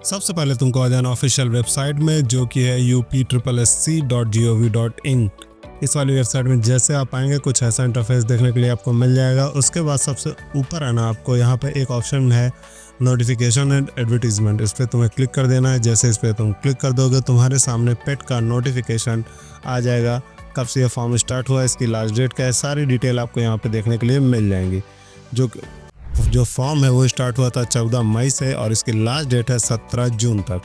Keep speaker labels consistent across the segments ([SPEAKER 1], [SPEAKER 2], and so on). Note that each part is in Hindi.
[SPEAKER 1] सबसे पहले तुमको आ जाना ऑफिशियल वेबसाइट में, जो कि है upssc.gov.in। इस वाली वेबसाइट में जैसे आप आएंगे कुछ ऐसा इंटरफेस देखने के लिए आपको मिल जाएगा। उसके बाद सबसे ऊपर आना, आपको यहाँ पे एक ऑप्शन है नोटिफिकेशन एंड एडवर्टीजमेंट, इस पर तुम्हें क्लिक कर देना है। जैसे इस पर तुम क्लिक कर दोगे तुम्हारे सामने पेट का नोटिफिकेशन आ जाएगा, कब से यह फॉर्म स्टार्ट हुआ, इसकी लास्ट डेट क्या है, सारी डिटेल आपको यहाँ पे देखने के लिए मिल जाएंगी। जो फॉर्म है वो स्टार्ट हुआ था 14 मई से और इसकी लास्ट डेट है 17 जून तक।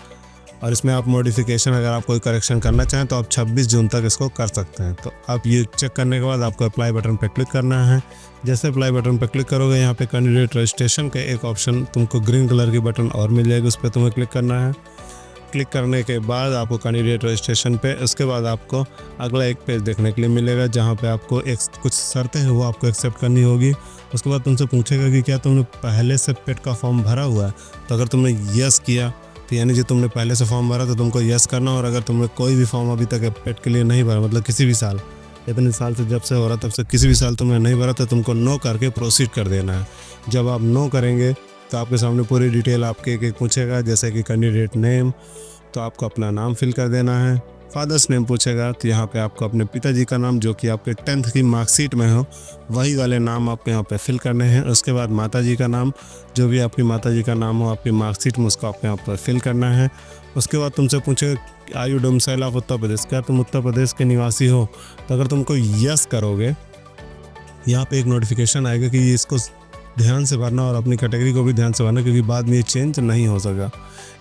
[SPEAKER 1] और इसमें आप मॉडिफिकेशन अगर आप कोई करेक्शन करना चाहें तो आप 26 जून तक इसको कर सकते हैं। तो आप ये चेक करने के बाद आपको अप्लाई बटन पर क्लिक करना है। जैसे अप्लाई बटन पर क्लिक करोगे यहाँ पे कैंडिडेट रजिस्ट्रेशन का एक ऑप्शन तुमको ग्रीन कलर की बटन और मिल जाएगी, उस पर तुम्हें क्लिक करना है। क्लिक करने के बाद आपको कैंडिडेट रजिस्ट्रेशन पे, उसके बाद आपको अगला एक पेज देखने के लिए मिलेगा जहाँ पे आपको कुछ शर्तें हैं वो आपको एक्सेप्ट करनी होगी। उसके बाद तुमसे पूछेगा कि क्या तुमने पहले से पेट का फॉर्म भरा हुआ है। तो अगर तुमने यस किया तो यानी कि तुमने पहले से फॉर्म भरा तो तुमको यस करना। और अगर तुमने कोई भी फॉर्म अभी तक पेट के लिए नहीं भरा, मतलब किसी भी साल, इतने साल से जब से हो रहा तब से किसी भी साल तुमने नहीं भरा, तो तुमको नो करके प्रोसीड कर देना है। जब आप नो करेंगे तो आपके सामने पूरी डिटेल आपके एक पूछेगा, जैसे कि कैंडिडेट नेम, तो आपको अपना नाम फिल कर देना है। फादर्स नेम पूछेगा तो यहाँ पे आपको अपने पिताजी का नाम, जो कि आपके 10th की मार्कशीट में हो, वही वाले नाम आपको यहाँ पे फिल करने हैं। उसके बाद माताजी का नाम, जो भी आपकी माताजी का नाम हो आपकी मार्कशीट में, उसको आपको यहाँ पर फिल करना है। उसके बाद तुमसे पूछेगा are you domicile of Uttar Pradesh, क्या तुम उत्तर प्रदेश के निवासी हो। तो अगर तुमको यस करोगे यहाँ पे एक नोटिफिकेशन आएगा कि इसको ध्यान से भरना और अपनी कैटेगरी को भी ध्यान से भरना, क्योंकि बाद में ये चेंज नहीं हो सका,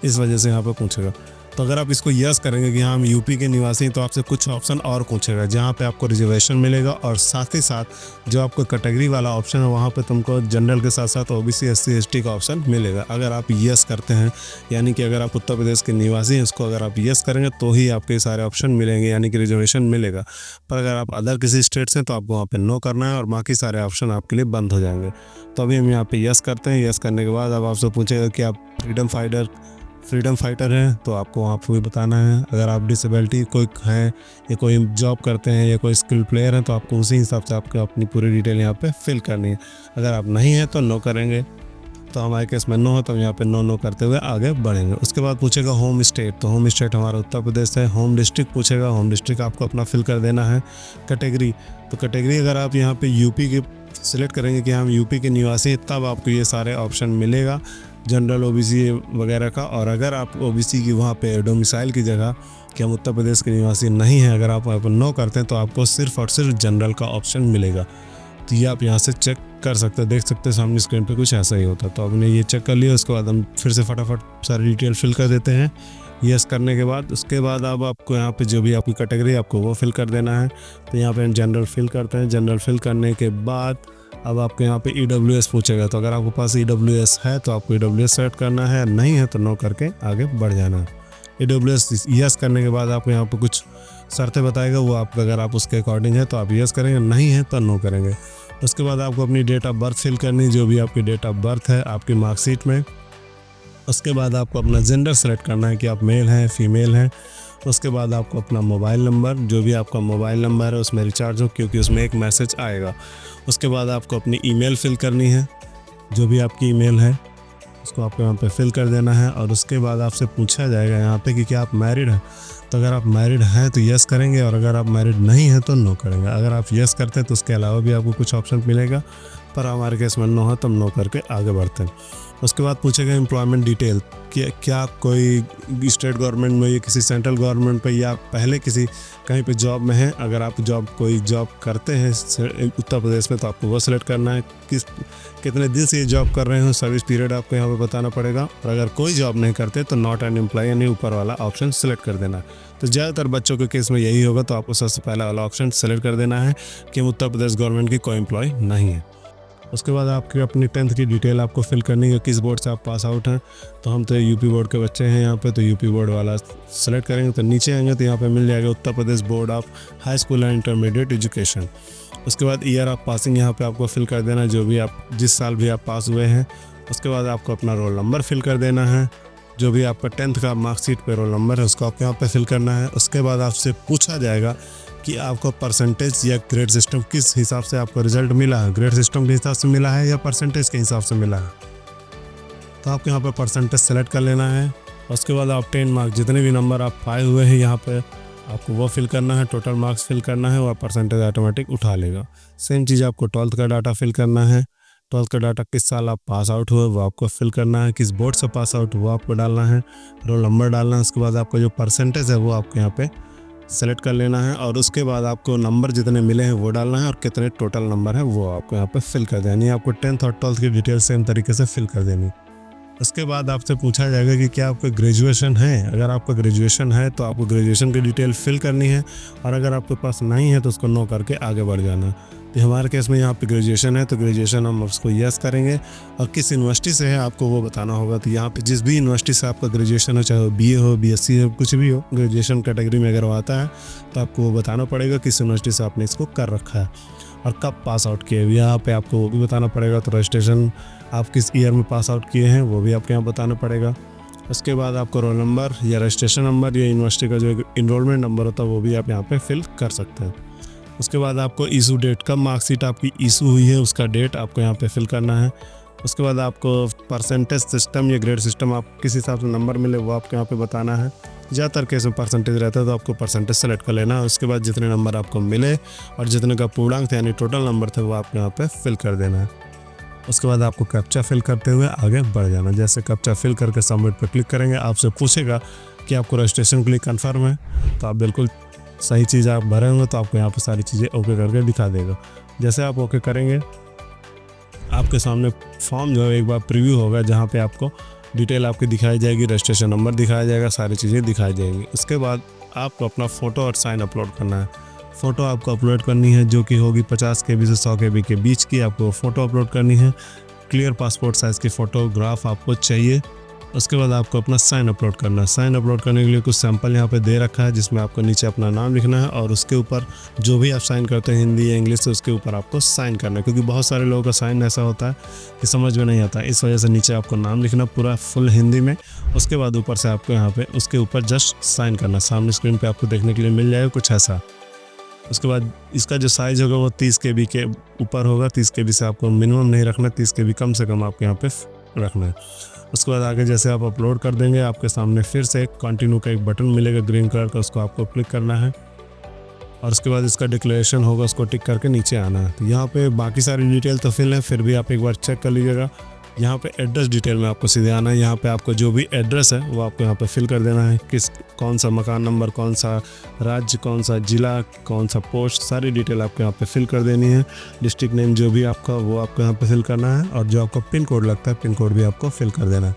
[SPEAKER 1] इस वजह से यहाँ पर पूछेगा। तो अगर आप इसको यस करेंगे कि हाँ हम यूपी के निवासी हैं, तो आपसे कुछ ऑप्शन और पूछेगा जहाँ पे आपको रिजर्वेशन मिलेगा। और साथ ही साथ जो आपको कैटेगरी वाला ऑप्शन है वहाँ पे तुमको जनरल के साथ साथ ओबीसी SC ST का ऑप्शन मिलेगा। अगर आप यस करते हैं, यानी कि अगर आप उत्तर प्रदेश के निवासी हैं, इसको अगर आप यस करेंगे तो ही आपके सारे ऑप्शन मिलेंगे, यानी कि रिजर्वेशन मिलेगा। पर अगर आप अदर किसी स्टेट से तो आपको वहाँ पर नो करना है और बाकी सारे ऑप्शन आपके लिए बंद हो जाएंगे। तो अभी हम यहाँ पर यस करते हैं। यस करने के बाद अब आपसे पूछेगा कि आप फ्रीडम फाइटर हैं, तो आपको वहाँ पर भी बताना है। अगर आप डिसेबिलिटी कोई हैं या कोई जॉब करते हैं या कोई स्किल प्लेयर हैं, तो आपको उसी हिसाब से आपको अपनी पूरी डिटेल यहाँ पे फिल करनी है। अगर आप नहीं हैं तो नो करेंगे। तो हमारे केस में नो है तो यहाँ पे नो करते हुए आगे बढ़ेंगे। उसके बाद पूछेगा होम स्टेट, तो होम स्टेट हमारा उत्तर प्रदेश है। होम डिस्ट्रिक्ट पूछेगा, होम डिस्ट्रिक्ट आपको अपना फिल कर देना है। कैटेगरी, तो कैटेगरी अगर आप यहाँ पे यूपी के सिलेक्ट करेंगे कि हम यूपी के निवासी हैं, तब आपको ये सारे ऑप्शन मिलेगा, जनरल ओबीसी वगैरह का। और अगर आप ओबीसी की वहाँ पे डोमिसाइल की जगह कि हम उत्तर प्रदेश के निवासी नहीं हैं, अगर आप वहाँ पर नो करते हैं तो आपको सिर्फ और सिर्फ जनरल का ऑप्शन मिलेगा। तो ये आप यहाँ से चेक कर सकते हैं, देख सकते हैं सामने स्क्रीन पे कुछ ऐसा ही होता है। तो हमने ये चेक कर लिया। उसके बाद हम फिर से फटाफट सारी डिटेल फिल कर देते हैं। यस करने के बाद उसके बाद अब आपको यहाँ पे जो भी आपकी कैटेगरी आपको वो फिल कर देना है। तो यहाँ पे हम जनरल फिल करते हैं। जनरल फिल करने के बाद अब आपको यहाँ पे EWS पूछेगा, तो अगर आपके पास EWS है तो आपको EWS सेलेक्ट करना है, नहीं है तो नो करके आगे बढ़ जाना है। EWS यस करने के बाद आपको यहाँ पे कुछ शर्तें बताएगा, वो आप अगर आप उसके अकॉर्डिंग है तो आप यस करेंगे, नहीं है तो नो करेंगे। उसके बाद आपको अपनी डेट ऑफ बर्थ फिल करनी, जो भी आपकी डेट ऑफ बर्थ है आपकी मार्कशीट में। उसके बाद आपको अपना जेंडर सेलेक्ट करना है कि आप मेल हैं फीमेल हैं। उसके बाद आपको अपना मोबाइल नंबर, जो भी आपका मोबाइल नंबर है उसमें रिचार्ज हो, क्योंकि उसमें एक मैसेज आएगा। उसके बाद आपको अपनी ईमेल फिल करनी है, जो भी आपकी ईमेल है उसको आपको यहाँ पे फिल कर देना है। और उसके बाद आपसे पूछा जाएगा यहाँ पे कि क्या आप मैरिड हैं। तो अगर आप मैरिड हैं तो यस करेंगे, और अगर आप मैरिड नहीं हैं तो नो करेंगे। अगर आप यस करते हैं तो उसके अलावा भी आपको कुछ ऑप्शन मिलेगा, पर हमारे केस में नो है तो हम नो करके आगे बढ़ते हैं। उसके बाद पूछेगा एम्प्लॉयमेंट डिटेल कि क्या कोई स्टेट गवर्नमेंट में या किसी सेंट्रल गवर्नमेंट पे या पहले किसी कहीं पे जॉब में है। अगर आप कोई जॉब करते हैं उत्तर प्रदेश में तो आपको वो सिलेक्ट करना है, कितने दिन से ये जॉब कर रहे हो, सर्विस पीरियड आपको यहाँ पे बताना पड़ेगा। और अगर कोई जॉब नहीं करते तो नॉट एन एम्प्लॉय, यानी ऊपर वाला ऑप्शन सेलेक्ट कर देना है। तो ज़्यादातर बच्चों के केस में यही होगा, तो आपको सबसे पहला वाला ऑप्शन सेलेक्ट कर देना है कि उत्तर प्रदेश गवर्नमेंट की कोई एम्प्लॉय नहीं है। उसके बाद आपकी अपनी 10th की डिटेल आपको फिल करनी है, किस बोर्ड से आप पास आउट हैं। तो हम तो यूपी बोर्ड के बच्चे हैं यहाँ पे, तो यूपी बोर्ड वाला सेलेक्ट करेंगे। तो नीचे आएंगे तो यहाँ पे मिल जाएगा Uttar Pradesh board of high school and intermediate education. उसके बाद ईयर ऑफ पासिंग यहाँ पे आपको फिल कर देना है, जो भी आप जिस साल भी आप पास हुए हैं। उसके बाद आपको अपना रोल नंबर फिल कर देना है, जो भी आपका 10th का मार्कशीट पे रोल नंबर है उसको आपको यहाँ पे फिल करना है। उसके बाद आपसे पूछा जाएगा कि आपको परसेंटेज या ग्रेड सिस्टम किस हिसाब से आपको रिजल्ट मिला है, ग्रेड सिस्टम के हिसाब से मिला है या परसेंटेज के हिसाब से मिला है। तो आपको यहाँ पर परसेंटेज सेलेक्ट कर लेना है। उसके बाद आप 10 मार्क्स जितने भी नंबर आप पाए हुए हैं यहाँ पे आपको वो फिल करना है, टोटल मार्क्स फिल करना है, वह परसेंटेज ऑटोमेटिक उठा लेगा। सेम चीज़ आपको 12th का डाटा फिल करना है। 12th का डाटा किस साल आप पास आउट हुए वो आपको फिल करना है, किस बोर्ड से पास आउट वो आपको डालना है, रोल नंबर डालना है। उसके बाद आपको जो परसेंटेज है वो आपको यहाँ पे सेलेक्ट कर लेना है और उसके बाद आपको नंबर जितने मिले हैं वो डालना है और कितने टोटल नंबर है वो आपको यहाँ पे फिल कर देनी है। आपको 10th और 12th की डिटेल सेम तरीके से फिल कर देनी। उसके बाद आपसे पूछा जाएगा कि क्या आपका ग्रेजुएशन है। अगर आपका ग्रेजुएशन है तो आपको ग्रेजुएशन की डिटेल फिल करनी है और अगर आपके पास नहीं है तो उसको नो करके आगे बढ़ जाना। तो हमारे केस में यहाँ पे ग्रेजुएशन है तो ग्रेजुएशन हम उसको यस करेंगे और किस यूनिवर्सिटी से है आपको वो बताना होगा। तो यहाँ पे जिस भी यूनिवर्सिटी से आपका ग्रेजुएशन हो, चाहे वो BA हो, BSc हो, कुछ भी हो, ग्रेजुएशन कैटेगरी में अगर वो आता है तो आपको वो बताना पड़ेगा किस यूनिवर्सिटी से आपने इसको कर रखा है और कब पास आउट किए। यहाँ पे आपको वो भी बताना पड़ेगा। तो रजिस्ट्रेशन आप किस ईयर में पास आउट किए हैं वो भी आपके यहाँ बताना पड़ेगा। उसके बाद आपको रोल नंबर या रजिस्ट्रेशन नंबर या यूनिवर्सिटी का जो इनरोलमेंट नंबर होता है वो भी आप यहाँ पे फिल कर सकते हैं। उसके बाद आपको इशू डेट, कब मार्कशीट आपकी इशू हुई है उसका डेट आपको यहाँ पे फिल करना है। उसके बाद आपको परसेंटेज सिस्टम या ग्रेड सिस्टम आप किस हिसाब से नंबर मिले वो आपको यहाँ पे बताना है। ज़्यादातर केस में परसेंटेज रहता है तो आपको परसेंटेज सेलेक्ट कर लेना है। उसके बाद जितने नंबर आपको मिले और जितने का पूर्णांक थे यानी टोटल नंबर थे वो आपको यहाँ पे फिल कर देना है। उसके बाद आपको कैप्चा फिल करते हुए आगे बढ़ जाना। जैसे कैप्चा फिल करके सबमिट पर क्लिक करेंगे आपसे पूछेगा कि आपको रजिस्ट्रेशन के लिए कन्फर्म है, तो आप बिल्कुल सही चीज़ आप भरे होंगे तो आपको यहाँ पर सारी चीज़ें ओके करके दिखा देगा। जैसे आप ओके करेंगे आपके सामने फॉर्म जो है एक बार प्रीव्यू होगा जहाँ पे आपको डिटेल आपकी दिखाई जाएगी, रजिस्ट्रेशन नंबर दिखाया जाएगा, सारी चीज़ें दिखाई जाएंगी। उसके बाद आपको अपना फ़ोटो और साइन अपलोड करना है। फ़ोटो आपको अपलोड करनी है जो कि होगी 50 KB से 100 KB के बीच की। आपको फ़ोटो अपलोड करनी है, क्लियर पासपोर्ट साइज़ की फ़ोटोग्राफ आपको चाहिए। उसके बाद आपको अपना साइन अपलोड करना है। साइन अपलोड करने के लिए कुछ सैंपल यहाँ पे दे रखा है जिसमें आपको नीचे अपना नाम लिखना है और उसके ऊपर जो भी आप साइन करते हैं हिंदी या इंग्लिश से उसके ऊपर आपको साइन करना है, क्योंकि बहुत सारे लोगों का साइन ऐसा होता है कि समझ में नहीं आता। इस वजह से नीचे आपको नाम लिखना पूरा फुल हिंदी में। उसके बाद ऊपर से आपको यहाँ पे उसके ऊपर जस्ट साइन करना। सामने स्क्रीन पर आपको देखने के लिए मिल जाएगा कुछ ऐसा। उसके बाद इसका जो साइज़ होगा वो 30 KB के ऊपर होगा। 30 KB से आपको मिनिमम नहीं रखना, 30 KB कम से कम आपको यहाँ पे रखना है। उसके बाद आगे जैसे आप अपलोड कर देंगे आपके सामने फिर से कंटिन्यू का एक बटन मिलेगा ग्रीन कलर का, उसको आपको क्लिक करना है और उसके बाद इसका डिक्लेरेशन होगा उसको टिक करके नीचे आना है। तो यहाँ पे बाकी सारी डिटेल तो फिल है, फिर भी आप एक बार चेक कर लीजिएगा। यहाँ पे एड्रेस डिटेल में आपको सीधे आना है। यहाँ पे आपको जो भी एड्रेस है वो आपको यहाँ पे फिल कर देना है, कौन सा मकान नंबर, कौन सा राज्य, कौन सा ज़िला, कौन सा पोस्ट, सारी डिटेल आपको यहाँ पे फिल कर देनी है। डिस्ट्रिक्ट नेम जो भी आपका वो आपको यहाँ पे फिल करना है और जो आपका पिन कोड लगता है पिन कोड भी आपको फिल कर देना है।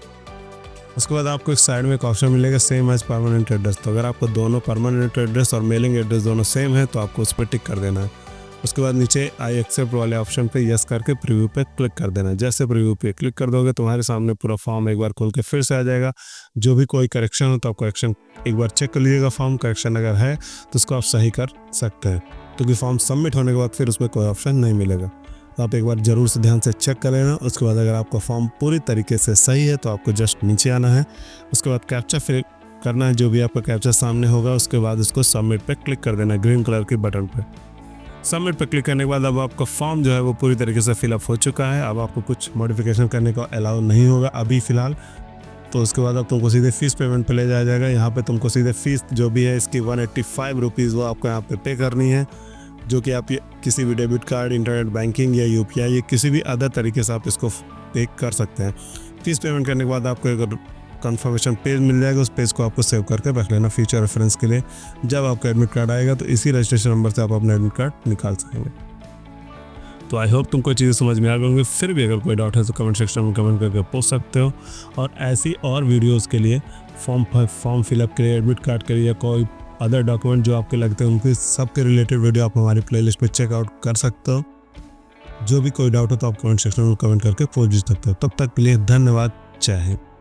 [SPEAKER 1] उसके बाद आपको एक साइड में एक ऑप्शन मिलेगा सेम एज परमानेंट एड्रेस। तो अगर आपको दोनों परमानेंट एड्रेस और मेलिंग एड्रेस दोनों सेम है तो आपको उस पर टिक कर देना है। उसके बाद नीचे आई एक्सेप्ट वाले ऑप्शन पे यस करके प्रीव्यू पे क्लिक कर देना है। जैसे प्रीव्यू पे क्लिक कर दोगे तुम्हारे सामने पूरा फॉर्म एक बार खोल के फिर से आ जाएगा। जो भी कोई करेक्शन हो तो आप करेक्शन एक बार चेक कर लीजिएगा। फॉर्म करेक्शन अगर है तो उसको आप सही कर सकते हैं, क्योंकि फॉर्म सबमिट होने के बाद फिर उसमें कोई ऑप्शन नहीं मिलेगा। तो आप एक बार ज़रूर से ध्यान से चेक कर लेना। उसके बाद अगर आपका फॉर्म पूरी तरीके से सही है तो आपको जस्ट नीचे आना है। उसके बाद कैप्चा फिल करना है, जो भी आपका कैप्चा सामने होगा उसके बाद उसको सबमिट पे क्लिक कर देना है ग्रीन कलर के बटन पे। सबमिट पे क्लिक करने के बाद अब आपका फॉर्म जो है वो पूरी तरीके से फिलअप हो चुका है। अब आपको कुछ मॉडिफिकेशन करने का अलाउ नहीं होगा अभी फ़िलहाल। तो उसके बाद अब तुमको सीधे फ़ीस पेमेंट पे ले जाया जाएगा। यहाँ पे तुमको सीधे फ़ीस जो भी है इसकी 185 रुपीज़ वो आपको यहाँ पे करनी है, जो कि आप किसी भी डेबिट कार्ड, इंटरनेट बैंकिंग या UPI या किसी भी अदर तरीके से आप इसको पे कर सकते हैं। फ़ीस पेमेंट करने के बाद आपको एक कंफर्मेशन पेज मिल जाएगा, उस पेज को आपको सेव करके रख लेना फ्यूचर रेफरेंस के लिए। जब आपका एडमिट कार्ड आएगा तो इसी रजिस्ट्रेशन नंबर से आप अपना एडमिट कार्ड निकाल सकेंगे। तो आई होप तुमको चीज़ें समझ में आ गई होंगी। फिर भी अगर कोई डाउट है तो कमेंट सेक्शन में कमेंट करके पूछ सकते हो। और ऐसी और वीडियोज़ के लिए फॉर्म फिलअप के लिए, एडमिट कार्ड के लिए या कोई अदर डॉक्यूमेंट जो आपके लगते हैं उनके सबके रिलेटेड वीडियो आप हमारी प्लेलिस्ट पे चेकआउट कर सकते हो। जो भी कोई डाउट हो तो आप कमेंट सेक्शन में कमेंट करके पूछ सकते हो। तब तक के लिए धन्यवाद। जय हिंद।